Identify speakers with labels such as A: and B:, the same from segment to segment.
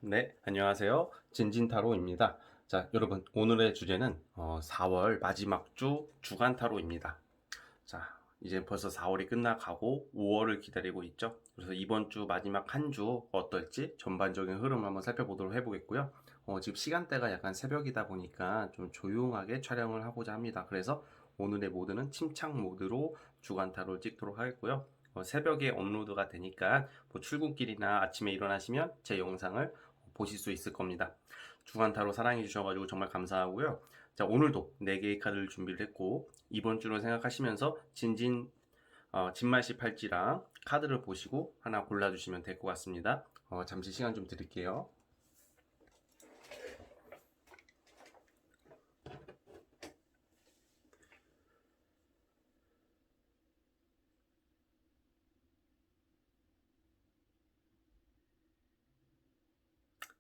A: 네, 안녕하세요. 진진타로입니다. 자, 여러분, 오늘의 주제는 4월 마지막 주 주간 타로입니다. 자, 이제 벌써 4월이 끝나가고 5월을 기다리고 있죠. 그래서 이번 주 마지막 한 주 어떨지 전반적인 흐름을 한번 살펴보도록 해보겠고요. 지금 시간대가 약간 새벽이다 보니까 좀 조용하게 촬영을 하고자 합니다. 그래서 오늘의 모드는 침착 모드로 주간 타로를 찍도록 하겠고요. 새벽에 업로드가 되니까 뭐 출근길이나 아침에 일어나시면 제 영상을 보실 수 있을 겁니다. 주간 타로 사랑해 주셔가지고 정말 감사하고요. 자, 오늘도 4개의 카드를 준비를 했고 이번 주로 생각하시면서 진말씨 팔찌랑 카드를 보시고 하나 골라주시면 될 것 같습니다. 잠시 시간 좀 드릴게요.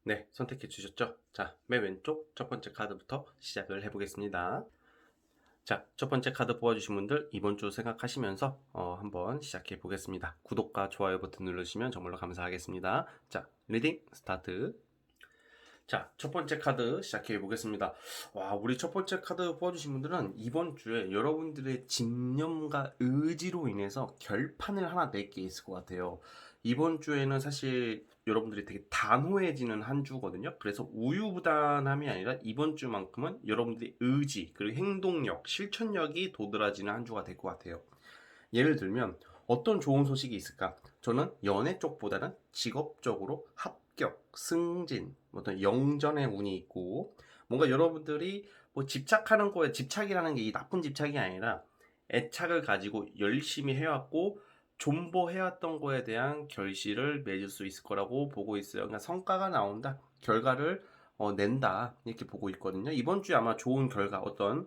A: 네, 선택해 주셨죠? 자, 맨 왼쪽 첫 번째 카드부터 시작을 해보겠습니다. 자, 첫 번째 카드 뽑아주신 분들 이번 주 생각하시면서 한번 시작해 보겠습니다. 구독과 좋아요 버튼 누르시면 정말로 감사하겠습니다. 자, 리딩 스타트. 자, 첫 번째 카드 시작해 보겠습니다. 와, 우리 첫 번째 카드 뽑아주신 분들은 이번 주에 여러분들의 집념과 의지로 인해서 결판을 하나 낼 게 있을 것 같아요. 이번 주에는 사실 여러분들이 되게 단호해지는 한 주거든요. 그래서 우유부단함이 아니라 이번 주만큼은 여러분들의 의지, 그리고 행동력, 실천력이 도드라지는 한 주가 될 것 같아요. 예를 들면 어떤 좋은 소식이 있을까? 저는 연애 쪽보다는 직업적으로 합격, 승진, 어떤 영전의 운이 있고 뭔가 여러분들이 뭐 집착하는 거에 집착이라는 게 이 나쁜 집착이 아니라 애착을 가지고 열심히 해왔고 존버해왔던 거에 대한 결실을 맺을 수 있을 거라고 보고 있어요. 그러니까 성과가 나온다, 결과를 낸다 이렇게 보고 있거든요. 이번 주에 아마 좋은 결과 어떤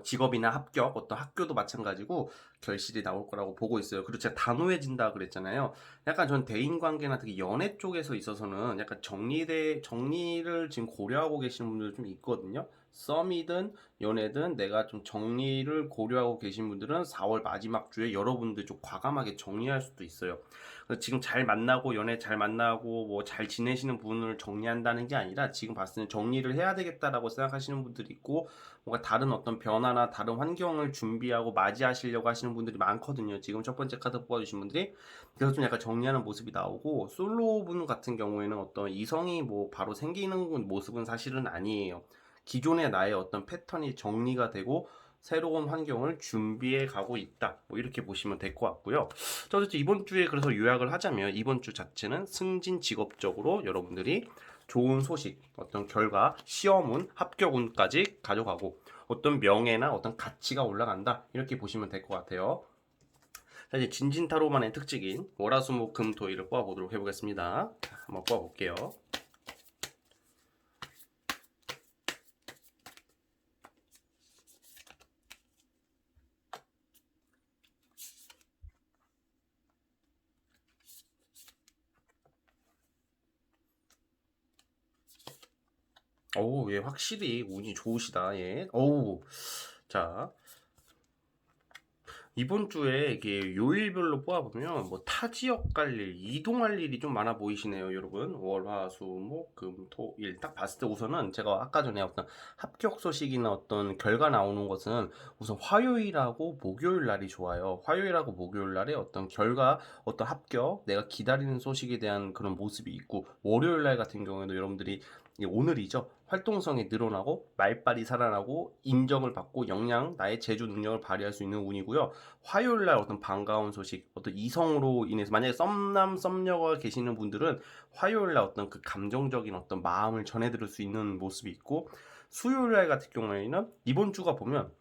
A: 직업이나 합격, 어떤 학교도 마찬가지고 결실이 나올 거라고 보고 있어요. 그리고 제가 단호해진다 그랬잖아요. 약간 전 대인관계나 특히 연애 쪽에서 있어서는 약간 정리를 지금 고려하고 계시는 분들 좀 있거든요. 썸이든 연애든 내가 좀 정리를 고려하고 계신 분들은 4월 마지막 주에 여러분들 좀 과감하게 정리할 수도 있어요. 그래서 지금 잘 만나고 연애 잘 만나고 뭐 잘 지내시는 분을 정리한다는 게 아니라 지금 봤을 때 정리를 해야 되겠다라고 생각하시는 분들이 있고 뭔가 다른 어떤 변화나 다른 환경을 준비하고 맞이하시려고 하시는 분들이 많거든요. 지금 첫 번째 카드 뽑아주신 분들이. 그래서 좀 약간 정리하는 모습이 나오고 솔로분 같은 경우에는 어떤 이성이 뭐 바로 생기는 모습은 사실은 아니에요. 기존의 나의 어떤 패턴이 정리가 되고 새로운 환경을 준비해 가고 있다. 뭐 이렇게 보시면 될 것 같고요. 자, 어쨌든 이번 주에 그래서 요약을 하자면 이번 주 자체는 승진 직업적으로 여러분들이 좋은 소식, 어떤 결과, 시험운, 합격운까지 가져가고 어떤 명예나 어떤 가치가 올라간다. 이렇게 보시면 될 것 같아요. 자, 이제 진진타로만의 특징인 월화수목금토일을 뽑아보도록 해보겠습니다. 자, 한번 뽑아볼게요. 오, 예, 확실히 운이 좋으시다. 예. 오, 자, 이번 주에 이게 요일별로 뽑아보면 뭐 타 지역 갈 일, 이동할 일이 좀 많아 보이시네요, 여러분. 월, 화, 수, 목, 금, 토, 일. 딱 봤을 때 우선은 제가 아까 전에 어떤 합격 소식이나 어떤 결과 나오는 것은 우선 화요일하고 목요일 날이 좋아요. 화요일하고 목요일 날에 어떤 결과, 어떤 합격, 내가 기다리는 소식에 대한 그런 모습이 있고, 월요일 날 같은 경우에도 여러분들이 오늘이죠. 활동성이 늘어나고 말빨이 살아나고 인정을 받고 역량, 나의 제주 능력을 발휘할 수 있는 운이고요. 화요일 날 어떤 반가운 소식, 어떤 이성으로 인해서 만약에 썸남 썸녀가 계시는 분들은 화요일 날 어떤 그 감정적인 어떤 마음을 전해 들을 수 있는 모습이 있고 수요일 날 같은 경우에는 이번 주가 보면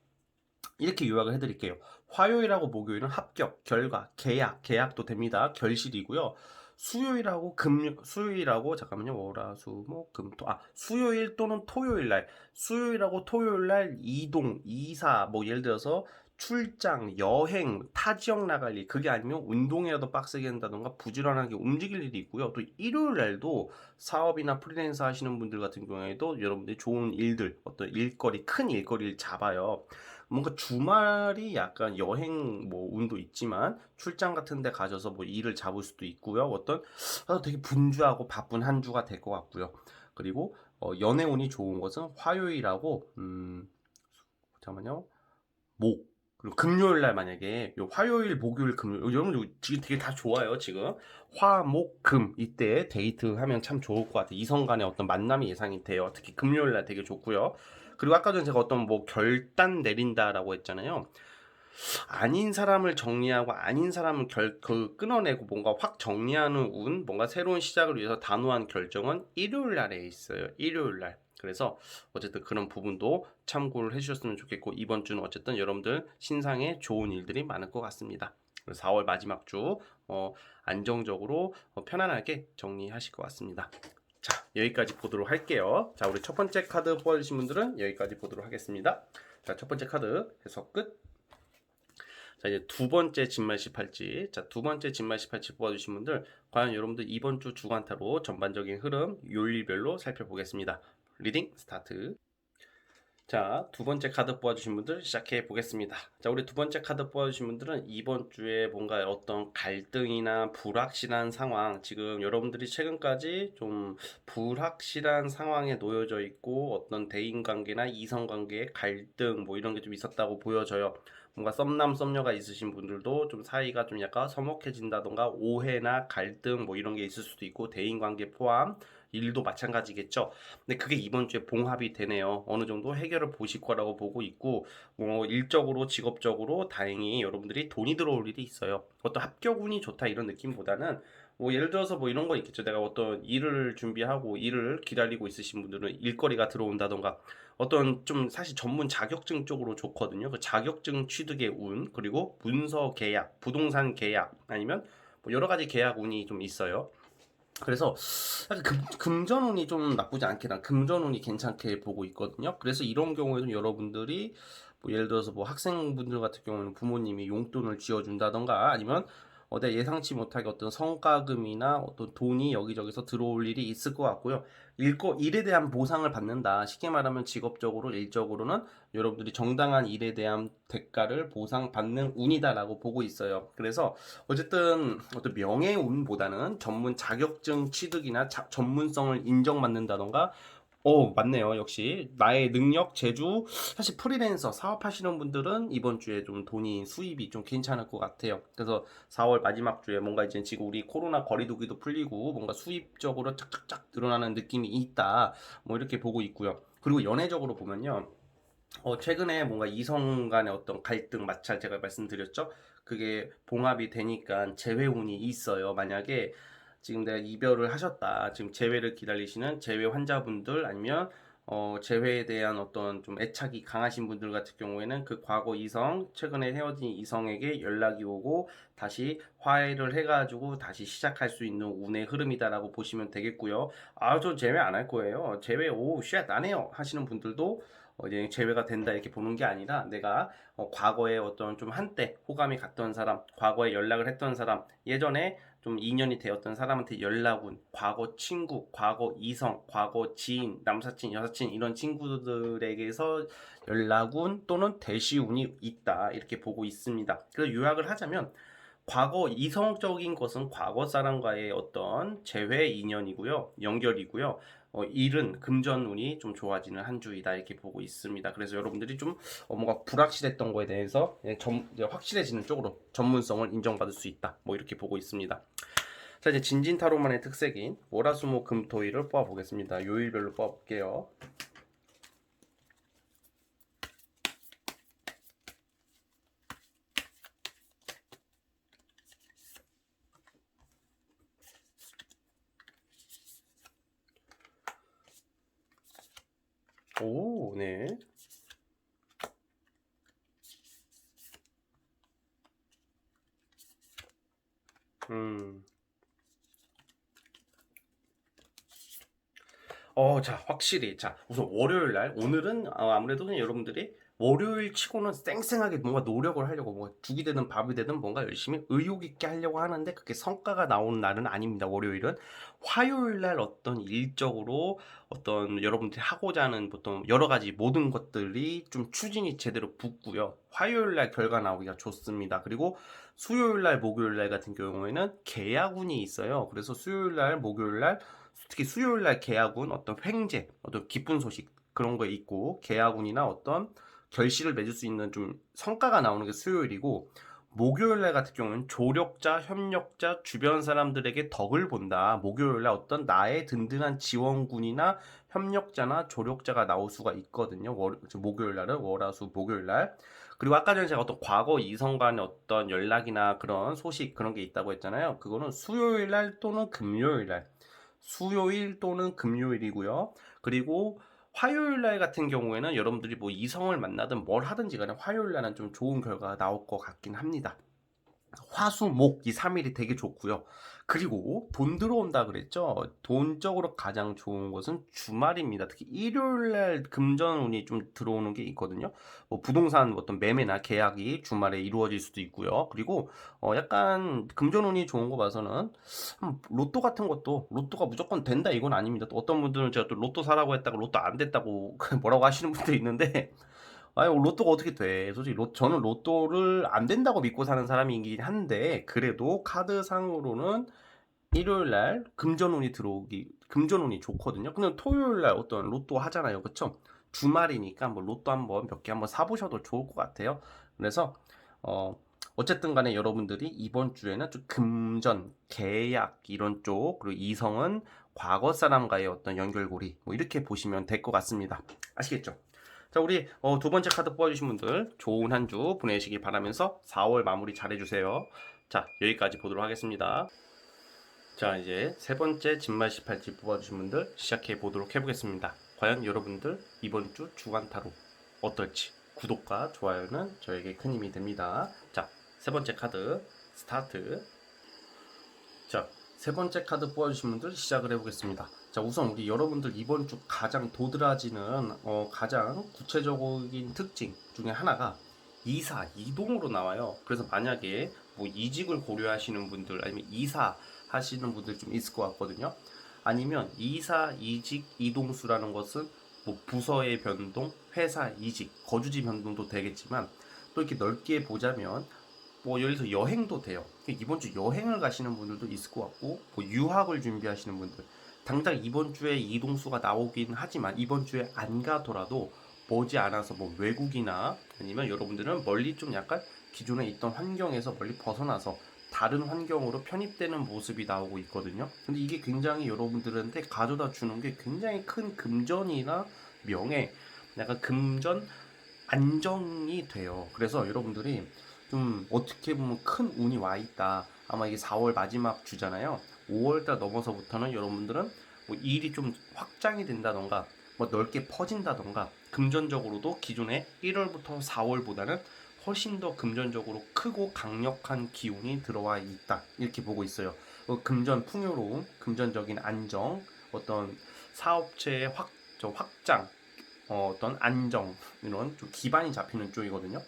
A: 이렇게 요약을 해드릴게요. 화요일하고 목요일은 합격, 결과, 계약도 됩니다. 결실이고요. 수요일하고 잠깐만요. 월화수목금토 수요일 또는 토요일 날 수요일하고 토요일 날 이동, 이사 뭐 예를 들어서 출장, 여행, 타 지역 나갈 일 그게 아니면 운동이라도 빡세게 한다던가 부지런하게 움직일 일이 있고요. 또 일요일 날도 사업이나 프리랜서 하시는 분들 같은 경우에도 여러분들이 좋은 일들, 어떤 일거리, 큰 일거리를 잡아요. 뭔가 주말이 약간 여행 뭐 운도 있지만 출장 같은 데 가셔서 뭐 일을 잡을 수도 있고요. 어떤 되게 분주하고 바쁜 한 주가 될 것 같고요. 그리고 연애 운이 좋은 것은 화요일하고 잠깐만요. 목 그리고 금요일 날 만약에 요 화요일, 목요일, 금요일 여러분들 지금 되게 다 좋아요. 지금 화, 목, 금 이때 데이트하면 참 좋을 것 같아요. 이성 간의 어떤 만남이 예상이 돼요. 특히 금요일 날 되게 좋고요. 그리고 아까 전에 제가 어떤 뭐 결단 내린다라고 했잖아요. 아닌 사람을 정리하고 아닌 사람을 끊어내고 뭔가 확 정리하는 운, 뭔가 새로운 시작을 위해서 단호한 결정은 일요일 날에 있어요. 일요일 날. 그래서 어쨌든 그런 부분도 참고를 해주셨으면 좋겠고 이번 주는 어쨌든 여러분들 신상에 좋은 일들이 많을 것 같습니다. 4월 마지막 주 안정적으로 편안하게 정리하실 것 같습니다. 자, 여기까지 보도록 할게요. 자, 우리 첫 번째 카드 뽑아주신 분들은 여기까지 보도록 하겠습니다. 자, 첫 번째 카드 해석 끝. 자, 이제 두 번째 진말시 팔찌. 자, 두 번째 진말시 팔찌 뽑아주신 분들, 과연 여러분들 이번 주 주간타로 전반적인 흐름, 요일별로 살펴보겠습니다. 리딩 스타트. 자, 두 번째 카드 뽑아주신 분들 시작해 보겠습니다. 자, 우리 두 번째 카드 뽑아주신 분들은 이번 주에 뭔가 어떤 갈등이나 불확실한 상황, 지금 여러분들이 최근까지 좀 불확실한 상황에 놓여져 있고 어떤 대인관계나 이성관계의 갈등 뭐 이런 게 좀 있었다고 보여져요. 뭔가 썸남 썸녀가 있으신 분들도 좀 사이가 좀 약간 서먹해진다던가 오해나 갈등 뭐 이런 게 있을 수도 있고 대인관계 포함 일도 마찬가지겠죠. 근데 그게 이번 주에 봉합이 되네요. 어느 정도 해결을 보실 거라고 보고 있고 뭐 일적으로 직업적으로 다행히 여러분들이 돈이 들어올 일이 있어요. 어떤 합격운이 좋다 이런 느낌보다는 뭐 예를 들어서 뭐 이런 거 있겠죠. 내가 어떤 일을 준비하고 일을 기다리고 있으신 분들은 일거리가 들어온다던가 어떤 좀 사실 전문 자격증 쪽으로 좋거든요. 그 자격증 취득의 운 그리고 문서 계약, 부동산 계약 아니면 뭐 여러 가지 계약 운이 좀 있어요. 그래서 사실 금전운이 좀 나쁘지 않게 난 금전운이 괜찮게 보고 있거든요. 그래서 이런 경우에는 여러분들이 뭐 예를 들어서 뭐 학생분들 같은 경우는 부모님이 용돈을 쥐어준다던가 아니면 내가 예상치 못하게 어떤 성과금이나 어떤 돈이 여기저기서 들어올 일이 있을 것 같고요. 일에 대한 보상을 받는다. 쉽게 말하면 직업적으로 일적으로는 여러분들이 정당한 일에 대한 대가를 보상받는 운이다라고 보고 있어요. 그래서 어쨌든 어떤 명예운보다는 전문 자격증 취득이나 전문성을 인정받는다던가 맞네요. 역시 나의 능력, 재주 사실 프리랜서 사업하시는 분들은 이번 주에 좀 돈이 수입이 좀 괜찮을 것 같아요. 그래서 4월 마지막 주에 뭔가 이제 지금 우리 코로나 거리두기도 풀리고 뭔가 수입적으로 쫙쫙쫙 늘어나는 느낌이 있다. 뭐 이렇게 보고 있고요. 그리고 연애적으로 보면요. 최근에 뭔가 이성 간의 어떤 갈등, 마찰 제가 말씀드렸죠? 그게 봉합이 되니까 재회운이 있어요. 만약에 지금 내가 이별을 하셨다. 지금 재회를 기다리시는 재회 환자분들 아니면 재회에 대한 어떤 좀 애착이 강하신 분들 같은 경우에는 그 과거 이성, 최근에 헤어진 이성에게 연락이 오고 다시 화해를 해가지고 다시 시작할 수 있는 운의 흐름이다라고 보시면 되겠고요. 저 재회 안 할 거예요. 재회, 쉣, 안 해요. 하시는 분들도 이제 제외가 된다 이렇게 보는 게 아니라 내가 과거에 어떤 좀 한때 호감이 갔던 사람, 과거에 연락을 했던 사람, 예전에 좀 인연이 되었던 사람한테 연락운, 과거 친구, 과거 이성, 과거 지인, 남사친, 여사친 이런 친구들에게서 연락운 또는 대시운이 있다 이렇게 보고 있습니다. 그래서 요약을 하자면 과거 이성적인 것은 과거 사람과의 어떤 재회 인연이고요. 연결이고요. 일은 금전운이 좀 좋아지는 한 주이다 이렇게 보고 있습니다. 그래서 여러분들이 좀 뭔가 불확실했던 거에 대해서 이제 확실해지는 쪽으로 전문성을 인정받을 수 있다. 뭐 이렇게 보고 있습니다. 자 이제 진진타로만의 특색인 월화수목금토일을 뽑아보겠습니다. 요일별로 뽑아볼게요. 오, 네. 음. 자, 확실히. 자, 우선 월요일 날, 오늘은 아무래도 그냥 여러분들이 월요일 치고는 쌩쌩하게 뭔가 노력을 하려고 뭐 죽이 되든 밥이 되든 뭔가 열심히 의욕 있게 하려고 하는데 그게 성과가 나오는 날은 아닙니다, 월요일은. 화요일 날 어떤 일적으로 어떤 여러분들이 하고자 하는 보통 여러 가지 모든 것들이 좀 추진이 제대로 붙고요. 화요일 날 결과 나오기가 좋습니다. 그리고 수요일 날, 목요일 날 같은 경우에는 계약운이 있어요. 그래서 수요일 날, 목요일 날 특히 수요일 날 계약운 어떤 횡재, 어떤 기쁜 소식 그런 거 있고 계약운이나 어떤 결실을 맺을 수 있는 좀 성과가 나오는 게 수요일이고 목요일 날 같은 경우는 조력자, 협력자, 주변 사람들에게 덕을 본다. 목요일 날 어떤 나의 든든한 지원군이나 협력자나 조력자가 나올 수가 있거든요. 목요일 날은 월화수 목요일 날. 그리고 아까 전에 제가 어떤 과거 이성 간의 어떤 연락이나 그런 소식 그런 게 있다고 했잖아요. 그거는 수요일 날 또는 금요일 날. 수요일 또는 금요일이고요. 그리고 화요일 날 같은 경우에는 여러분들이 뭐 이성을 만나든 뭘 하든지 간에 화요일 날은 좀 좋은 결과가 나올 것 같긴 합니다. 화, 수, 목 이 3일이 되게 좋고요. 그리고 돈 들어온다 그랬죠. 돈적으로 가장 좋은 것은 주말입니다. 특히 일요일 날 금전운이 좀 들어오는 게 있거든요. 뭐 부동산 어떤 매매나 계약이 주말에 이루어질 수도 있고요. 그리고 약간 금전운이 좋은 거 봐서는 로또 같은 것도 로또가 무조건 된다 이건 아닙니다. 또 어떤 분들은 제가 또 로또 사라고 했다가 로또 안 됐다고 뭐라고 하시는 분도 있는데 아유, 로또가 어떻게 돼? 솔직히 저는 로또를 안 된다고 믿고 사는 사람이긴 한데, 그래도 카드상으로는 일요일 날 금전운이 좋거든요. 근데 토요일 날 어떤 로또 하잖아요. 그쵸? 주말이니까 뭐 로또 한번 몇 개 한번 사보셔도 좋을 것 같아요. 그래서, 어, 어쨌든 간에 여러분들이 이번 주에는 좀 금전, 계약 이런 쪽, 그리고 이성은 과거 사람과의 어떤 연결고리, 뭐 이렇게 보시면 될 것 같습니다. 아시겠죠? 자, 우리 두 번째 카드 뽑아주신 분들 좋은 한 주 보내시기 바라면서 4월 마무리 잘해주세요. 자, 여기까지 보도록 하겠습니다. 자, 이제 세 번째 진말 18지 뽑아주신 분들 시작해 보도록 해보겠습니다. 과연 여러분들 이번 주 주간 타로 어떨지 구독과 좋아요는 저에게 큰 힘이 됩니다. 자, 세 번째 카드 스타트. 자, 세 번째 카드 뽑아주신 분들 시작을 해보겠습니다. 자, 우선 우리 여러분들 이번 주 가장 도드라지는 가장 구체적인 특징 중에 하나가 이사, 이동으로 나와요. 그래서 만약에 뭐 이직을 고려하시는 분들 아니면 이사 하시는 분들 좀 있을 것 같거든요. 아니면 이사, 이직, 이동수라는 것은 뭐 부서의 변동, 회사 이직, 거주지 변동도 되겠지만 또 이렇게 넓게 보자면 뭐 예를 들어서 여행도 돼요. 이번 주 여행을 가시는 분들도 있을 것 같고 뭐 유학을 준비하시는 분들 당장 이번 주에 이동수가 나오긴 하지만 이번 주에 안 가더라도 머지않아서 뭐 외국이나 아니면 여러분들은 멀리 좀 약간 기존에 있던 환경에서 멀리 벗어나서 다른 환경으로 편입되는 모습이 나오고 있거든요. 근데 이게 굉장히 여러분들한테 가져다 주는 게 굉장히 큰 금전이나 명예, 약간 금전 안정이 돼요. 그래서 여러분들이 좀 어떻게 보면 큰 운이 와 있다. 아마 이게 4월 마지막 주잖아요. 5월달 넘어서부터는 여러분들은 뭐 일이 좀 확장이 된다던가 뭐 넓게 퍼진다던가 금전적으로도 기존에 1월부터 4월보다는 훨씬 더 금전적으로 크고 강력한 기운이 들어와 있다. 이렇게 보고 있어요. 금전 풍요로움, 금전적인 안정, 어떤 사업체의 확장, 어떤 안정 이런 좀 기반이 잡히는 쪽이거든요.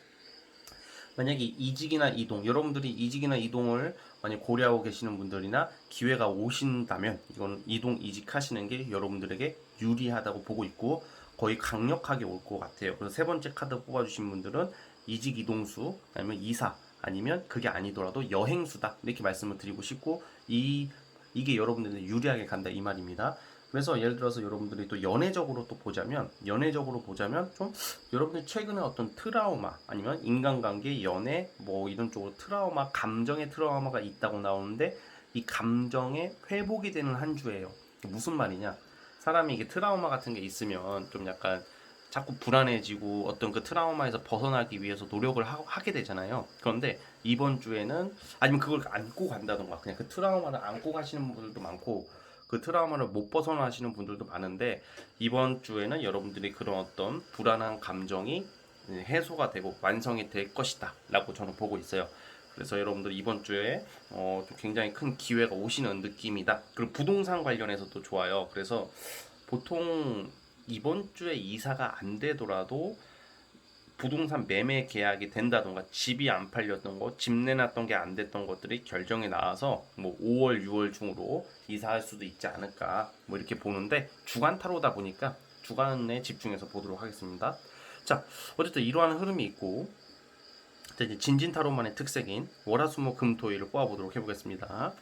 A: 만약에 이직이나 이동, 여러분들이 이직이나 이동을 만약 고려하고 계시는 분들이나 기회가 오신다면 이건 이동 이직하시는 게 여러분들에게 유리하다고 보고 있고 거의 강력하게 올 것 같아요. 그래서 세 번째 카드 뽑아주신 분들은 이직 이동수 아니면 이사 아니면 그게 아니더라도 여행수다 이렇게 말씀을 드리고 싶고 이게 여러분들한테 유리하게 간다 이 말입니다. 그래서 예를 들어서 여러분들이 또 연애적으로 보자면 좀 여러분들 최근에 어떤 트라우마 아니면 인간관계, 연애 뭐 이런 쪽으로 트라우마, 감정의 트라우마가 있다고 나오는데 이 감정의 회복이 되는 한 주예요. 무슨 말이냐? 사람이 이게 트라우마 같은 게 있으면 좀 약간 자꾸 불안해지고 어떤 그 트라우마에서 벗어나기 위해서 노력을 하게 되잖아요. 그런데 이번 주에는 아니면 그걸 안고 간다던가 그냥 그 트라우마를 안고 가시는 분들도 많고 그 트라우마를 못 벗어나시는 분들도 많은데 이번 주에는 여러분들이 그런 어떤 불안한 감정이 해소가 되고 완성이 될 것이다 라고 저는 보고 있어요. 그래서 여러분들 이번 주에 좀 굉장히 큰 기회가 오시는 느낌이다. 그리고 부동산 관련해서도 좋아요. 그래서 보통 이번 주에 이사가 안 되더라도 부동산 매매 계약이 된다던가 집이 안 팔렸던 거, 집 내놨던 게 안 됐던 것들이 결정이 나와서 뭐 5월, 6월 중으로 이사할 수도 있지 않을까 뭐 이렇게 보는데 주간 타로다 보니까 주간에 집중해서 보도록 하겠습니다. 자, 어쨌든 이러한 흐름이 있고 자, 이제 진진 타로만의 특색인 월화수목금토일을 뽑아보도록 해보겠습니다.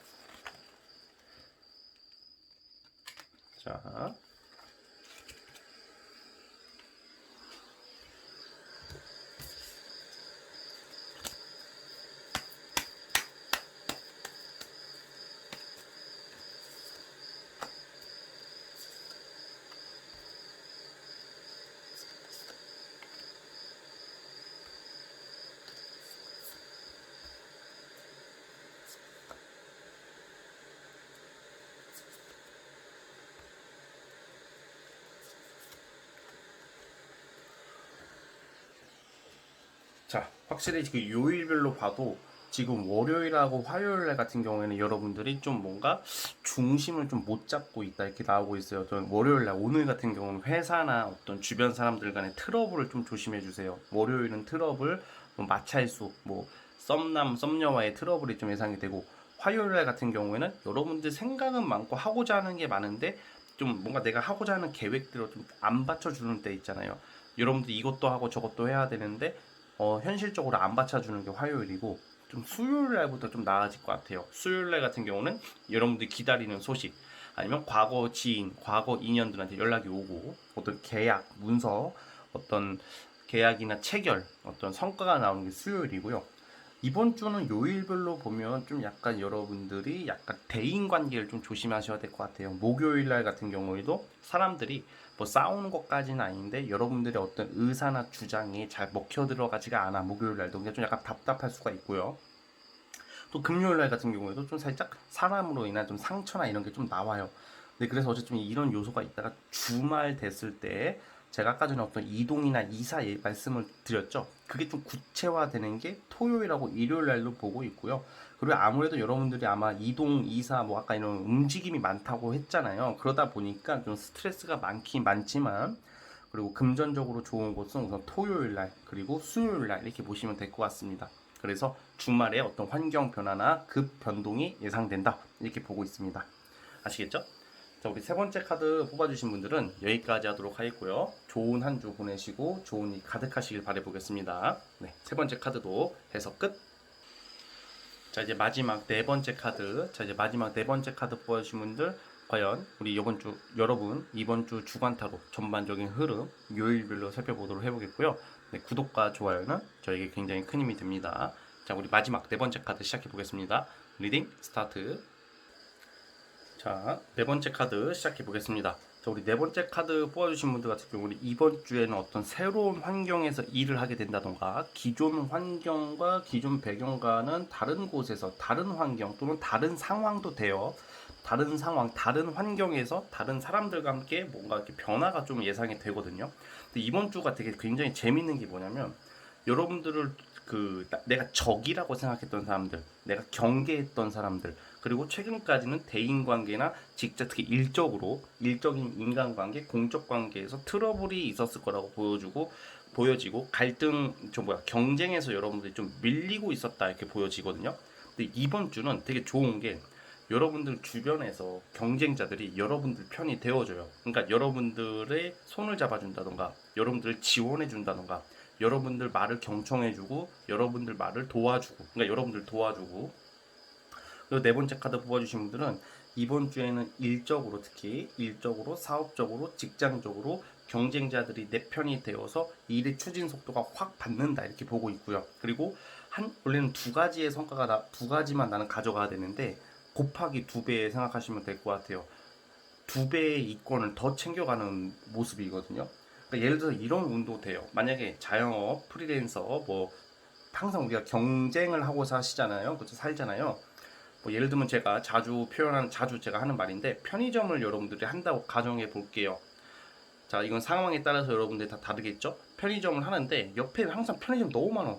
A: 자. 자, 확실히 그 요일별로 봐도 지금 월요일하고 화요일 같은 경우에는 여러분들이 좀 뭔가 중심을 좀 못 잡고 있다 이렇게 나오고 있어요. 저는 월요일 날 오늘 같은 경우는 회사나 어떤 주변 사람들 간의 트러블을 좀 조심해 주세요. 월요일은 트러블, 뭐 마찰수, 뭐 썸남, 썸녀와의 트러블이 좀 예상이 되고 화요일 날 같은 경우에는 여러분들 생각은 많고 하고자 하는 게 많은데 좀 뭔가 내가 하고자 하는 계획대로 좀 안 받쳐주는 때 있잖아요. 여러분들이 이것도 하고 저것도 해야 되는데 현실적으로 안 받쳐주는 게 화요일이고 좀 수요일 날부터 좀 나아질 것 같아요. 수요일 날 같은 경우는 여러분들이 기다리는 소식 아니면 과거 지인, 과거 인연들한테 연락이 오고 어떤 계약, 문서, 어떤 계약이나 체결, 어떤 성과가 나오는 게 수요일이고요. 이번 주는 요일별로 보면 좀 약간 여러분들이 약간 대인 관계를 좀 조심하셔야 될 것 같아요. 목요일 날 같은 경우에도 사람들이 뭐 싸우는 것까지는 아닌데 여러분들의 어떤 의사나 주장이 잘 먹혀 들어가지가 않아. 목요일 날도 좀 약간 답답할 수가 있고요. 또 금요일 날 같은 경우에도 좀 살짝 사람으로 인한 좀 상처나 이런 게 좀 나와요. 네, 그래서 어쨌든 이런 요소가 있다가 주말 됐을 때 제가 아까 전에 어떤 이동이나 이사 말씀을 드렸죠. 그게 좀 구체화되는 게 토요일하고 일요일 날로 보고 있고요. 그리고 아무래도 여러분들이 아마 이동, 이사, 뭐 아까 이런 움직임이 많다고 했잖아요. 그러다 보니까 좀 스트레스가 많긴 많지만 그리고 금전적으로 좋은 곳은 우선 토요일 날 그리고 수요일 날 이렇게 보시면 될 것 같습니다. 그래서 주말에 어떤 환경 변화나 급 변동이 예상된다 이렇게 보고 있습니다. 아시겠죠? 자, 우리 세 번째 카드 뽑아주신 분들은 여기까지 하도록 하겠고요. 좋은 한 주 보내시고 좋은 일 가득하시길 바라보겠습니다. 네, 세 번째 카드도 해서 끝. 자, 이제 마지막 네 번째 카드. 자, 이제 마지막 네 번째 카드 뽑아주신 분들 과연 우리 이번 주 여러분 이번 주 주간 타로 전반적인 흐름 요일별로 살펴보도록 해보겠고요. 네, 구독과 좋아요는 저에게 굉장히 큰 힘이 됩니다. 자, 우리 마지막 네 번째 카드 시작해 보겠습니다. 리딩 스타트. 자, 네 번째 카드 시작해 보겠습니다. 자, 우리 네 번째 카드 뽑아주신 분들 같은 경우 우리 이번 주에는 어떤 새로운 환경에서 일을 하게 된다던가 기존 환경과 기존 배경과는 다른 곳에서 다른 환경 또는 다른 상황도 돼요. 다른 상황, 다른 환경에서 다른 사람들과 함께 뭔가 이렇게 변화가 좀 예상이 되거든요. 근데 이번 주가 되게 굉장히 재밌는 게 뭐냐면 여러분들을 내가 적이라고 생각했던 사람들, 내가 경계했던 사람들, 그리고 최근까지는 대인관계나 직접 특히 일적인 인간관계, 공적관계에서 트러블이 있었을 거라고 보여지고 경쟁에서 여러분들이 좀 밀리고 있었다 이렇게 보여지거든요. 근데 이번 주는 되게 좋은 게 여러분들 주변에서 경쟁자들이 여러분들 편이 되어줘요. 그러니까 여러분들의 손을 잡아준다던가, 여러분들을 지원해준다던가, 여러분들 말을 경청해주고, 여러분들 말을 도와주고, 그러니까 여러분들 도와주고. 그리고 네 번째 카드 뽑아주신 분들은 이번 주에는 특히 일적으로, 사업적으로, 직장적으로 경쟁자들이 내 편이 되어서 일의 추진 속도가 확 받는다 이렇게 보고 있고요. 그리고 원래는 두 가지만 나는 가져가야 되는데 곱하기 2배 생각하시면 될 것 같아요. 2배의 이권을 더 챙겨가는 모습이거든요. 그러니까 예를 들어서 이런 운도 돼요. 만약에 자영업, 프리랜서, 뭐 항상 우리가 경쟁을 하고 사시잖아요. 그렇죠? 살잖아요. 뭐 예를 들면 자주 제가 하는 말인데 편의점을 여러분들이 한다고 가정해 볼게요. 자, 이건 상황에 따라서 여러분들이 다 다르겠죠? 편의점을 하는데 옆에 항상 편의점 너무 많아.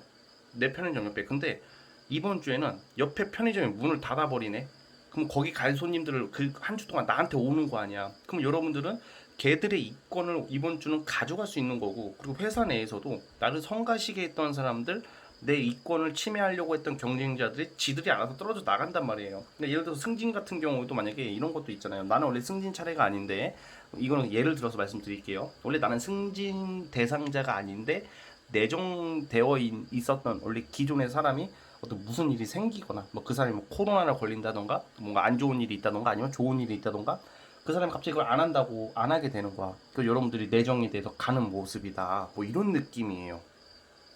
A: 내 편의점 옆에. 근데 이번 주에는 옆에 편의점이 문을 닫아버리네. 그럼 거기 갈 손님들을 그 한 주 동안 나한테 오는 거 아니야. 그럼 여러분들은 걔들의 이권을 이번 주는 가져갈 수 있는 거고, 그리고 회사 내에서도 나를 성가시게 했던 사람들, 내 이권을 침해하려고 했던 경쟁자들이 지들이 알아서 떨어져 나간단 말이에요. 근데 예를 들어서 승진 같은 경우도 만약에 이런 것도 있잖아요. 나는 원래 승진 차례가 아닌데, 이거는 예를 들어서 말씀드릴게요. 원래 나는 승진 대상자가 아닌데 내정되어 있었던 원래 기존의 사람이 어떤 무슨 일이 생기거나 뭐 그 사람이 뭐 코로나를 걸린다던가 뭔가 안 좋은 일이 있다던가 아니면 좋은 일이 있다던가 그 사람이 갑자기 그걸 안 한다고 안 하게 되는 거야. 그 여러분들이 내정이 돼서 가는 모습이다. 뭐 이런 느낌이에요.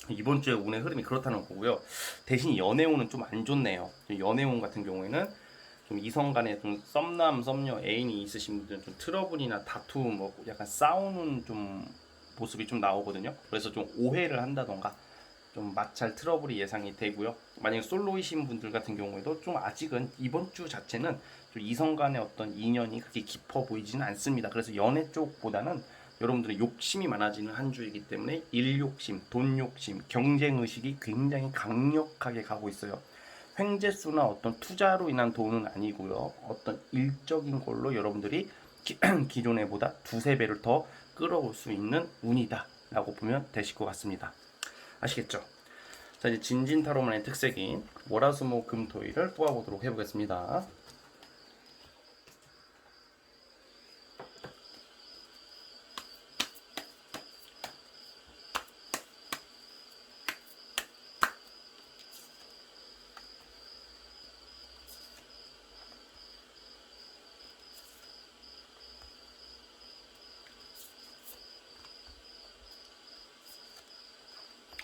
A: 이번 주에 운의 흐름이 그렇다는 거고요. 대신 연애운은 좀 안 좋네요. 연애운 같은 경우에는 좀 이성 간에 좀 썸남 썸녀 애인이 있으신 분들은 좀 트러블이나 다툼 뭐 약간 싸우는 좀 모습이 좀 나오거든요. 그래서 좀 오해를 한다던가 좀 마찰 트러블이 예상이 되고요. 만약에 솔로이신 분들 같은 경우에도 좀 아직은 이번 주 자체는 좀 이성 간의 어떤 인연이 그렇게 깊어 보이지는 않습니다. 그래서 연애 쪽보다는 여러분들의 욕심이 많아지는 한 주이기 때문에 일 욕심, 돈 욕심, 경쟁 의식이 굉장히 강력하게 가고 있어요. 횡재수나 어떤 투자로 인한 돈은 아니고요. 어떤 일적인 걸로 여러분들이 기존에 보다 두세 배를 더 끌어올 수 있는 운이다 라고 보면 되실 것 같습니다. 아시겠죠? 자, 이제 진진타로만의 특색인 월화수목금토일을 뽑아보도록 해보겠습니다.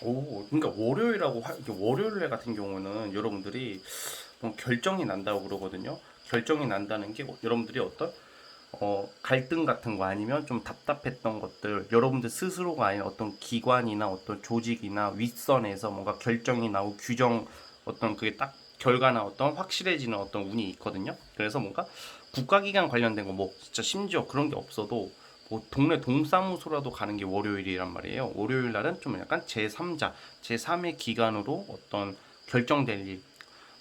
A: 오, 그러니까 월요일 같은 경우는 여러분들이 뭐 결정이 난다고 그러거든요. 결정이 난다는 게 여러분들이 어떤 갈등 같은 거 아니면 좀 답답했던 것들 여러분들 스스로가 아닌 어떤 기관이나 어떤 조직이나 윗선에서 뭔가 결정이 나고 규정 어떤 그게 딱 결과나 어떤 확실해지는 어떤 운이 있거든요. 그래서 뭔가 국가기관 관련된 거 뭐 진짜 심지어 그런 게 없어도 뭐 동네 동사무소라도 가는 게 월요일이란 말이에요. 월요일 날은 좀 약간 제3자, 제3의 기관으로 어떤 결정될 일,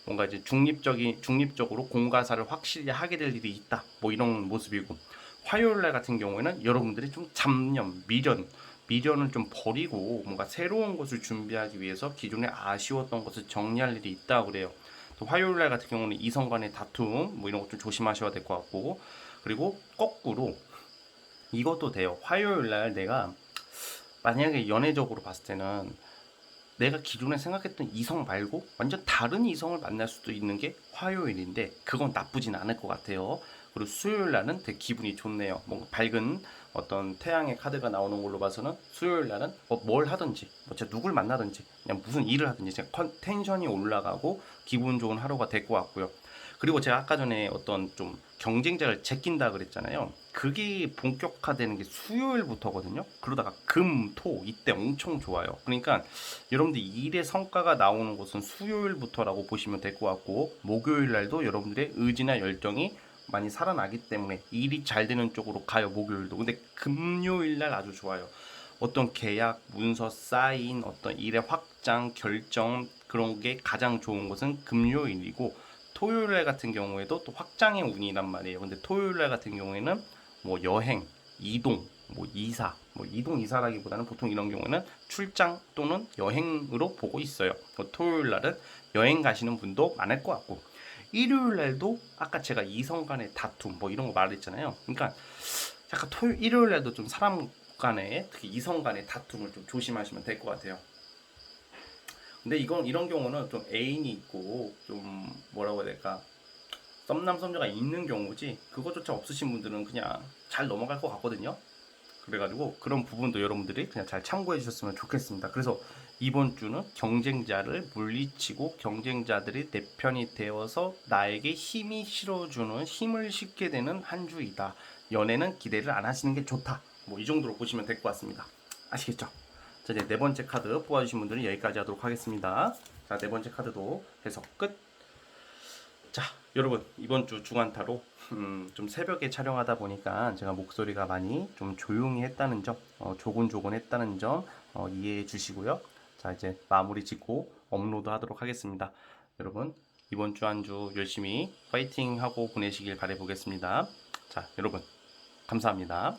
A: 뭔가 이제 중립적으로 공가사를 확실히 하게 될 일이 있다. 뭐 이런 모습이고 화요일 날 같은 경우에는 여러분들이 좀 잡념, 미련을 좀 버리고 뭔가 새로운 것을 준비하기 위해서 기존에 아쉬웠던 것을 정리할 일이 있다 그래요. 또 화요일 날 같은 경우는 이성 간의 다툼 뭐 이런 것 좀 조심하셔야 될 것 같고 그리고 거꾸로 이것도 돼요. 화요일 날 내가 만약에 연애적으로 봤을 때는 내가 기존에 생각했던 이성 말고 완전 다른 이성을 만날 수도 있는 게 화요일인데 그건 나쁘진 않을 것 같아요. 그리고 수요일 날은 되게 기분이 좋네요. 뭔가 밝은 어떤 태양의 카드가 나오는 걸로 봐서는 수요일 날은 뭘 하든지 뭐 제가 누굴 만나든지 그냥 무슨 일을 하든지 제가 텐션이 올라가고 기분 좋은 하루가 될 것 같고요. 그리고 제가 아까 전에 어떤 좀 경쟁자를 제낀다 그랬잖아요. 그게 본격화되는 게 수요일부터거든요. 그러다가 금, 토 이때 엄청 좋아요. 그러니까 여러분들 일의 성과가 나오는 곳은 수요일부터라고 보시면 될 것 같고 목요일 날도 여러분들의 의지나 열정이 많이 살아나기 때문에 일이 잘 되는 쪽으로 가요. 목요일도. 근데 금요일 날 아주 좋아요. 어떤 계약, 문서, 사인, 어떤 일의 확장, 결정 그런 게 가장 좋은 것은 금요일이고 토요일 날 같은 경우에도 또 확장의 운이란 말이에요. 근데 토요일 날 같은 경우에는 뭐 여행, 이동, 뭐 이사, 뭐 이동 이사라기보다는 보통 이런 경우는 출장 또는 여행으로 보고 있어요. 토요일 날은 여행 가시는 분도 많을 것 같고 일요일 날도 아까 제가 이성 간의 다툼 뭐 이런 거 말했잖아요. 그러니까 약간 일요일 날도 좀 사람 간의 특히 이성 간의 다툼을 좀 조심하시면 될 것 같아요. 근데 이런 경우는 좀 애인이 있고 좀 뭐라고 해야 될까 썸남 썸녀가 있는 경우지 그것조차 없으신 분들은 그냥 잘 넘어갈 것 같거든요. 그래가지고 그런 부분도 여러분들이 그냥 잘 참고해 주셨으면 좋겠습니다. 그래서 이번 주는 경쟁자를 물리치고 경쟁자들이 내 편이 되어서 나에게 힘이 실어주는 힘을 싣게 되는 한 주이다. 연애는 기대를 안 하시는 게 좋다. 뭐 이 정도로 보시면 될 것 같습니다. 아시겠죠? 자, 이제 네 번째 카드 뽑아주신 분들은 여기까지 하도록 하겠습니다. 자, 네 번째 카드도 해석 끝. 자, 여러분 이번 주 주간타로 좀 새벽에 촬영하다 보니까 제가 목소리가 많이 좀 조용히 했다는 점, 조곤조곤 했다는 점 이해해 주시고요. 자, 이제 마무리 짓고 업로드 하도록 하겠습니다. 여러분 이번 주 한 주 열심히 파이팅 하고 보내시길 바라보겠습니다. 자, 여러분 감사합니다.